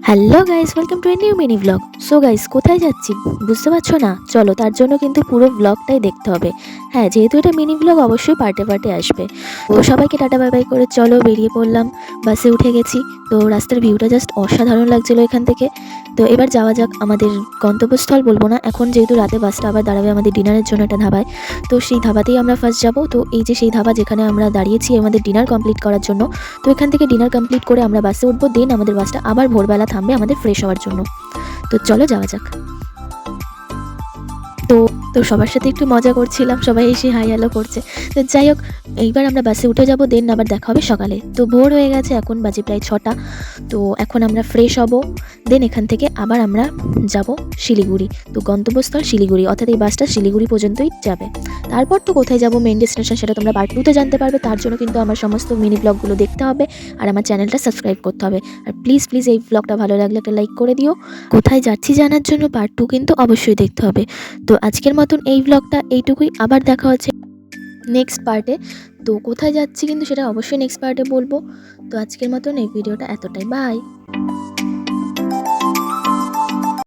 Hello guys, welcome to a new mini blog. So guys, কোথায় যাচ্ছি বুঝতে পারছো না? চলো, তার জন্য কিন্তু পুরো ব্লগটাই দেখতে হবে। হ্যাঁ, যেহেতু এটা মিনি ব্লগ, অবশ্যই পার্টে পার্টে আসবে। তো সবাইকে টাটা বাই বাই করে চলো বেরিয়ে পড়লাম। বাসে উঠে গেছি। তো রাস্তার ভিউটা জাস্ট অসাধারণ লাগছিল এখান থেকে। তো এবার যাওয়া যাক আমাদের গন্তব্যস্থল, বলবো না এখন, যেহেতু রাতে বাসটা আবার দাঁড়াবে আমাদের ডিনারের জন্য একটা ধাবায়। তো সেই ধাবাতেই আমরা ফার্স্ট যাবো। তো এই যে সেই ধাবা যেখানে আমরা দাঁড়িয়েছি আমাদের ডিনার কমপ্লিট করার জন্য। তো এখান থেকে ডিনার কমপ্লিট করে আমরা বাসে উঠবো, দেন আমাদের বাসটা আবার ভোরবেলা থামবে আমাদের ফ্রেশ হওয়ার জন্য। তো চলো যাওয়া যাক। তো তো সবার সাথে একটু মজা করছিলাম, সবাই এসে হাই হ্যালো করছে। তো যাই হোক, এইবার আমরা বাসে উঠে যাব, দেন আবার দেখা হবে সকালে। তো ভোর হয়ে গেছে, এখন বাজে প্রায় 6টা। তো এখন আমরা ফ্রেশ হব, দেন এখান থেকে আবার আমরা যাব শিলিগুড়ি। তো গন্তব্যস্থল শিলিগুড়ি, অর্থাৎ এই বাসটা শিলিগুড়ি পর্যন্তই যাবে। তারপর তো কোথায় যাব মেন ডেস্টিনেশন, সেটা তোমরা পার্ট 2-তে জানতে পারবে। তার জন্য কিন্তু আমার সমস্ত মিনি ব্লগগুলো দেখতে হবে আর আমার চ্যানেলটা সাবস্ক্রাইব করতে হবে। আর প্লিজ প্লিজ এই ব্লগটা ভালো লাগলে একটা লাইক করে দিও। কোথায় যাচ্ছি জানার জন্য পার্ট 2 কিন্তু অবশ্যই দেখতে হবে। তো আজকের মতন এই ব্লগটা এইটুকুই, আবার দেখা হচ্ছে নেক্সট পার্টে। তো কোথায় যাচ্ছি কিন্তু সেটা অবশ্যই নেক্সট পার্টে বলবো। তো আজকের মতন এই ভিডিওটা এতটাই, বাই।